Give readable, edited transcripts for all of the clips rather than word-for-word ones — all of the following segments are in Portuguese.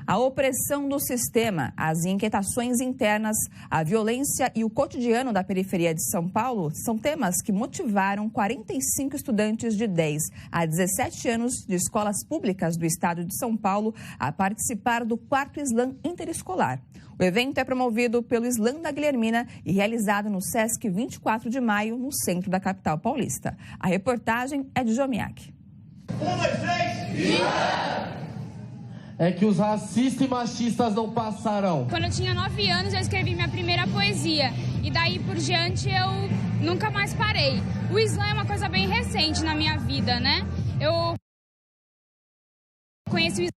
A opressão do sistema, as inquietações internas, a violência e o cotidiano da periferia de São Paulo são temas que motivaram 45 estudantes de 10 a 17 anos de escolas públicas do estado de São Paulo a participar do 4º Slam Interescolar. O evento é promovido pelo Slam da Guilhermina e realizado no Sesc 24 de Maio, no centro da capital paulista. A reportagem é de Jomiak. 1, 2, 3, É que os racistas e machistas não passarão. Quando eu tinha 9 anos, eu escrevi minha primeira poesia. E daí por diante, eu nunca mais parei. O slam é uma coisa bem recente na minha vida, né? Eu conheci o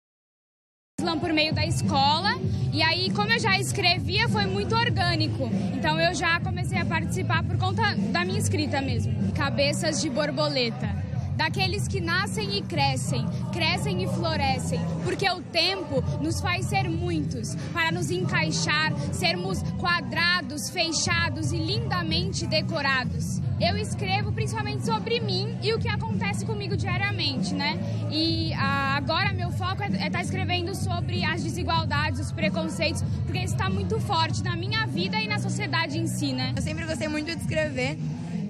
slam por meio da escola. E aí, como eu já escrevia, foi muito orgânico. Então eu já comecei a participar por conta da minha escrita mesmo. Cabeças de borboleta. Daqueles que nascem e crescem e florescem, porque o tempo nos faz ser muitos, para nos encaixar, sermos quadrados, fechados e lindamente decorados. Eu escrevo principalmente sobre mim e o que acontece comigo diariamente, né? E agora meu foco é estar escrevendo sobre as desigualdades, os preconceitos, porque isso está muito forte na minha vida e na sociedade em si, né? Eu sempre gostei muito de escrever.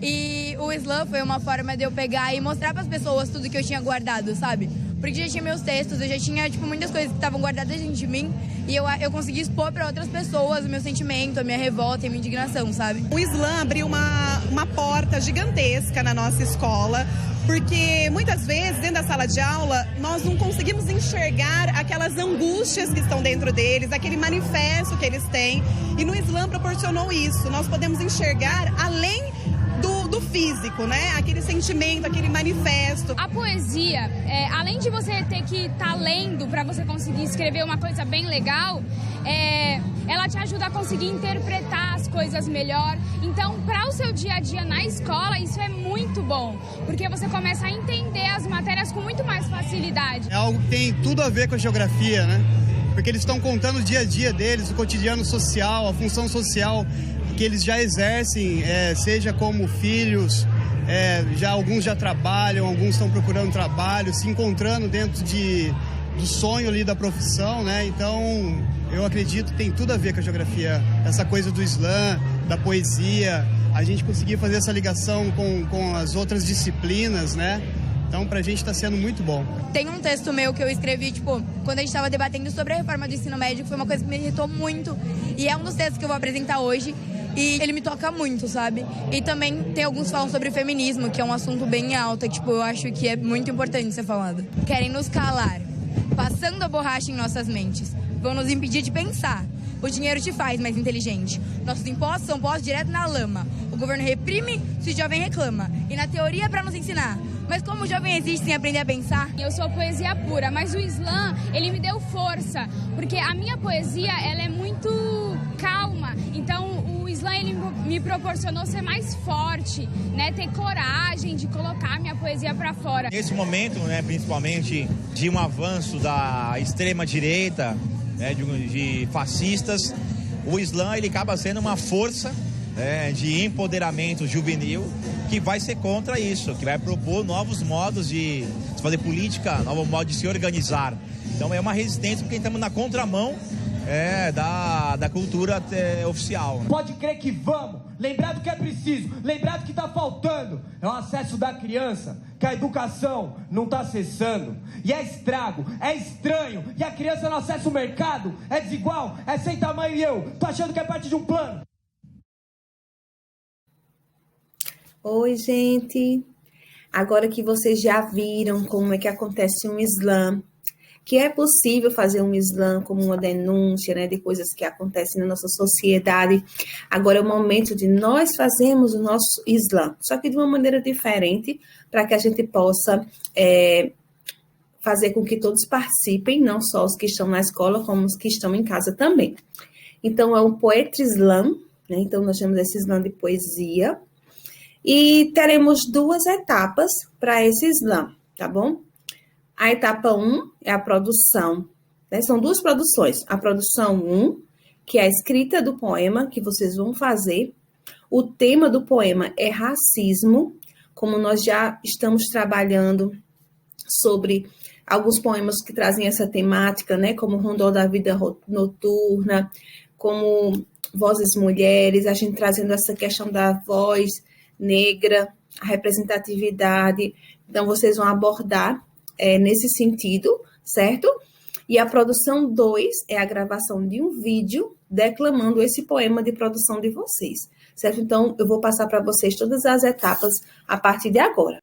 E o slam foi uma forma de eu pegar e mostrar para as pessoas tudo que eu tinha guardado, sabe? Porque já tinha meus textos, eu já tinha, muitas coisas que estavam guardadas dentro de mim. E eu consegui expor para outras pessoas o meu sentimento, a minha revolta e a minha indignação, sabe? O slam abriu uma porta gigantesca na nossa escola, porque muitas vezes, dentro da sala de aula, nós não conseguimos enxergar aquelas angústias que estão dentro deles, aquele manifesto que eles têm. E no slam proporcionou isso, nós podemos enxergar além do físico, né? Aquele sentimento, aquele manifesto. A poesia, além de você ter que estar lendo para você conseguir escrever uma coisa bem legal, ela te ajuda a conseguir interpretar as coisas melhor. Então, para o seu dia a dia na escola, isso é muito bom, porque você começa a entender as matérias com muito mais facilidade. É algo que tem tudo a ver com a geografia, né? Porque eles estão contando o dia a dia deles, o cotidiano social, a função social que eles já exercem, seja como filhos, alguns já trabalham, alguns estão procurando trabalho, se encontrando dentro do sonho ali da profissão, né? Então, eu acredito que tem tudo a ver com a geografia, essa coisa do slam, da poesia, a gente conseguir fazer essa ligação com as outras disciplinas, né? Então, pra gente tá sendo muito bom. Tem um texto meu que eu escrevi, quando a gente tava debatendo sobre a reforma do ensino médio, que foi uma coisa que me irritou muito. E é um dos textos que eu vou apresentar hoje. E ele me toca muito, sabe? E também tem alguns que falam sobre feminismo, que é um assunto bem alto, eu acho que é muito importante ser falado. Querem nos calar, passando a borracha em nossas mentes. Vão nos impedir de pensar. O dinheiro te faz mais inteligente. Nossos impostos são postos direto na lama. O governo reprime se o jovem reclama. E na teoria é pra nos ensinar. Mas como o jovem existe sem aprender a pensar? Eu sou poesia pura, mas o slam, ele me deu força. Porque a minha poesia, ela é muito calma. Então, o slam, ele me proporcionou ser mais forte, né? Ter coragem de colocar minha poesia pra fora. Nesse momento, né, principalmente de um avanço da extrema-direita, né, de fascistas, o slam, ele acaba sendo uma força de empoderamento juvenil que vai ser contra isso, que vai propor novos modos de se fazer política, novo modo de se organizar. Então é uma resistência porque estamos na contramão da cultura oficial. Pode crer que vamos, lembrar do que é preciso, lembrar do que está faltando. É o acesso da criança, que a educação não está acessando. E é estrago, é estranho, e a criança não acessa o mercado, é desigual, é sem tamanho e eu tô achando que é parte de um plano. Oi, gente. Agora que vocês já viram como é que acontece um slam, que é possível fazer um slam como uma denúncia, né, de coisas que acontecem na nossa sociedade. Agora é o momento de nós fazermos o nosso slam, só que de uma maneira diferente, para que a gente possa fazer com que todos participem, não só os que estão na escola, como os que estão em casa também. Então, é um Poetry Slam, né? Então, nós temos esse slam de poesia, e teremos 2 etapas para esse slam, tá bom? A etapa 1 é a produção, né? São 2 produções. A produção 1, que é a escrita do poema que vocês vão fazer. O tema do poema é racismo, como nós já estamos trabalhando sobre alguns poemas que trazem essa temática, né, como Rondô da Vida Noturna, como Vozes Mulheres, a gente trazendo essa questão da voz negra, a representatividade. Então, vocês vão abordar nesse sentido, certo? E a produção 2 é a gravação de um vídeo declamando esse poema de produção de vocês, certo? Então, eu vou passar para vocês todas as etapas a partir de agora.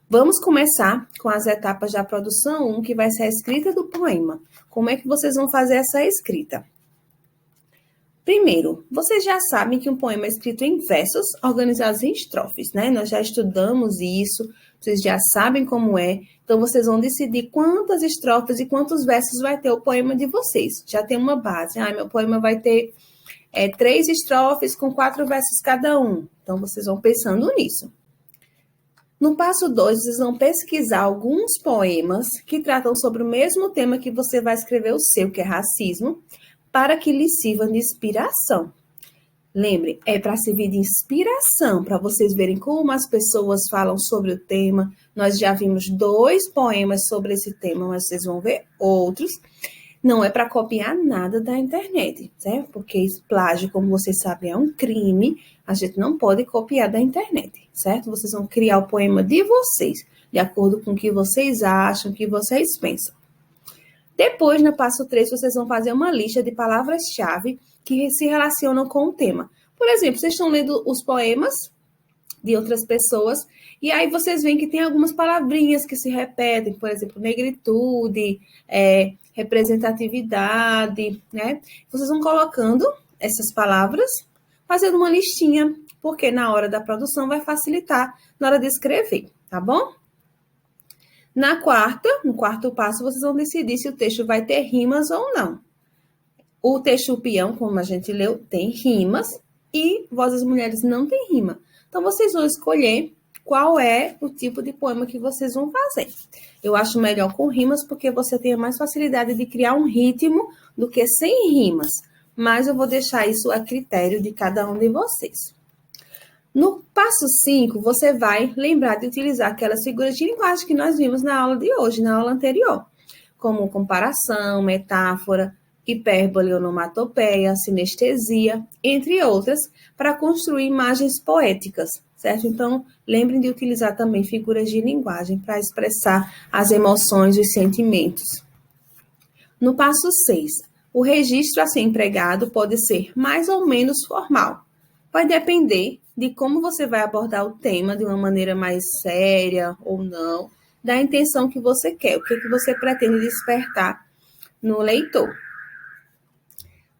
Vamos começar com as etapas da produção 1, que vai ser a escrita do poema. Como é que vocês vão fazer essa escrita? Primeiro, vocês já sabem que um poema é escrito em versos organizados em estrofes, né? Nós já estudamos isso, vocês já sabem como é. Então, vocês vão decidir quantas estrofes e quantos versos vai ter o poema de vocês. Já tem uma base. Meu poema vai ter 3 estrofes com 4 versos cada um. Então, vocês vão pensando nisso. No passo 2, vocês vão pesquisar alguns poemas que tratam sobre o mesmo tema que você vai escrever o seu, que é racismo, para que lhe sirva de inspiração. Lembre, é para servir de inspiração, para vocês verem como as pessoas falam sobre o tema. Nós já vimos 2 poemas sobre esse tema, mas vocês vão ver outros. Não é para copiar nada da internet, certo? Porque plágio, como vocês sabem, é um crime. A gente não pode copiar da internet, certo? Vocês vão criar o poema de vocês, de acordo com o que vocês acham, o que vocês pensam. Depois, no passo 3, vocês vão fazer uma lista de palavras-chave que se relacionam com o tema. Por exemplo, vocês estão lendo os poemas de outras pessoas, e aí vocês veem que tem algumas palavrinhas que se repetem, por exemplo, negritude, representatividade, né? Vocês vão colocando essas palavras, fazendo uma listinha, porque na hora da produção vai facilitar na hora de escrever, tá bom? No quarto passo, vocês vão decidir se o texto vai ter rimas ou não. O texto peão, como a gente leu, tem rimas, e Vozes Mulheres não tem rima. Então, vocês vão escolher qual é o tipo de poema que vocês vão fazer. Eu acho melhor com rimas, porque você tem mais facilidade de criar um ritmo do que sem rimas. Mas eu vou deixar isso a critério de cada um de vocês. No passo 5, você vai lembrar de utilizar aquelas figuras de linguagem que nós vimos na aula de hoje, na aula anterior, como comparação, metáfora, hipérbole, onomatopeia, sinestesia, entre outras, para construir imagens poéticas, certo? Então, lembrem de utilizar também figuras de linguagem para expressar as emoções e os sentimentos. No passo 6, o registro a ser empregado pode ser mais ou menos formal. Vai depender de como você vai abordar o tema de uma maneira mais séria ou não, da intenção que você quer, o que você pretende despertar no leitor.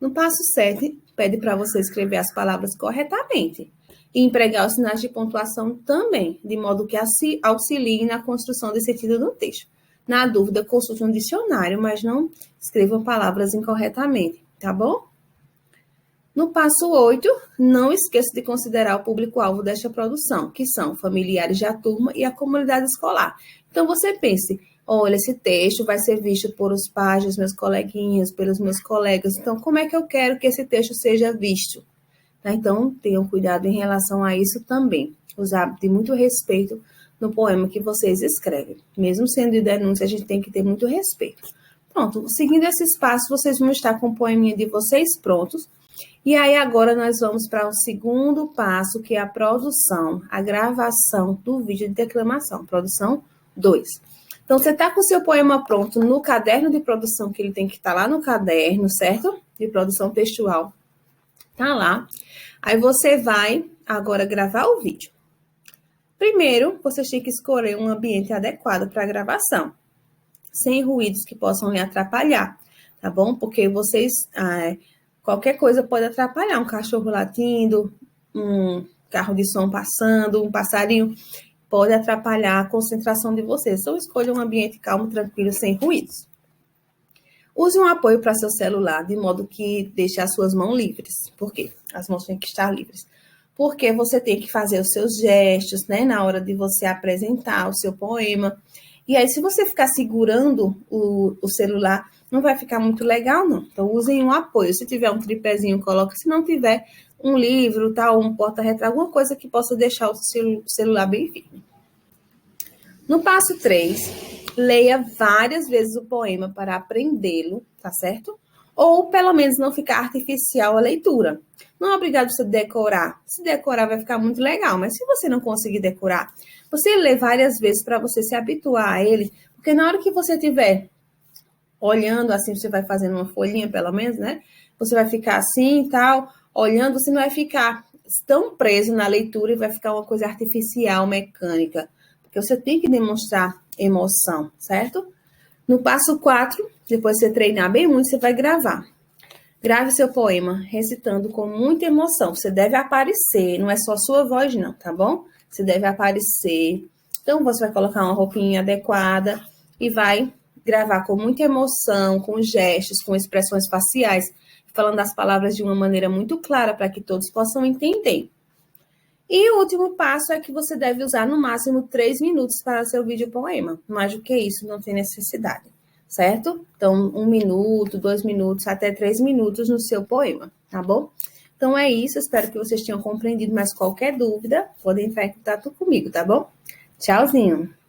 No passo 7, pede para você escrever as palavras corretamente e empregar os sinais de pontuação também, de modo que auxiliem na construção de sentido do texto. Na dúvida, consulte um dicionário, mas não escrevam palavras incorretamente, tá bom? No passo 8, não esqueça de considerar o público-alvo desta produção, que são familiares da turma e a comunidade escolar. Então, você pense, olha, esse texto vai ser visto por os pais dos meus coleguinhas, pelos meus colegas. Então, como é que eu quero que esse texto seja visto? Tá? Então, tenham cuidado em relação a isso também. Usar de muito respeito no poema que vocês escrevem. Mesmo sendo de denúncia, a gente tem que ter muito respeito. Pronto, seguindo esses passos, vocês vão estar com o poeminha de vocês prontos. E aí, agora, nós vamos para o segundo passo, que é a produção, a gravação do vídeo de declamação. Produção 2. Então, você está com o seu poema pronto no caderno de produção, que ele tem que estar lá no caderno, certo? De produção textual. Tá lá. Aí, você vai agora gravar o vídeo. Primeiro, você tem que escolher um ambiente adequado para a gravação, sem ruídos que possam lhe atrapalhar, tá bom? Porque vocês... qualquer coisa pode atrapalhar, um cachorro latindo, um carro de som passando, um passarinho, pode atrapalhar a concentração de vocês. Então, escolha um ambiente calmo, tranquilo, sem ruídos. Use um apoio para seu celular, de modo que deixe as suas mãos livres. Por quê? As mãos têm que estar livres. Porque você tem que fazer os seus gestos, né, na hora de você apresentar o seu poema. E aí, se você ficar segurando o celular, não vai ficar muito legal, não. Então, usem um apoio. Se tiver um tripézinho, coloca. Se não tiver, um livro, tá, um porta-retrato, alguma coisa que possa deixar o celular bem firme. No passo 3, leia várias vezes o poema para aprendê-lo, tá certo? Ou, pelo menos, não ficar artificial a leitura. Não é obrigado você decorar. Se decorar vai ficar muito legal, mas se você não conseguir decorar, você lê várias vezes para você se habituar a ele, porque na hora que você estiver olhando assim, você vai fazendo uma folhinha, pelo menos, né? Você vai ficar assim e tal, olhando, você não vai ficar tão preso na leitura e vai ficar uma coisa artificial, mecânica. Porque você tem que demonstrar emoção, certo? No passo 4, depois de você treinar bem muito, você vai gravar. Grave seu poema recitando com muita emoção. Você deve aparecer, não é só sua voz não, tá bom? Você deve aparecer. Então, você vai colocar uma roupinha adequada e vai gravar com muita emoção, com gestos, com expressões faciais, falando as palavras de uma maneira muito clara para que todos possam entender. E o último passo é que você deve usar no máximo 3 minutos para seu vídeo poema. Mais do que isso, não tem necessidade, certo? Então, 1 minuto, 2 minutos, até 3 minutos no seu poema, tá bom? Então, é isso. Espero que vocês tenham compreendido. Mas qualquer dúvida, podem entrar em contato comigo, tá bom? Tchauzinho!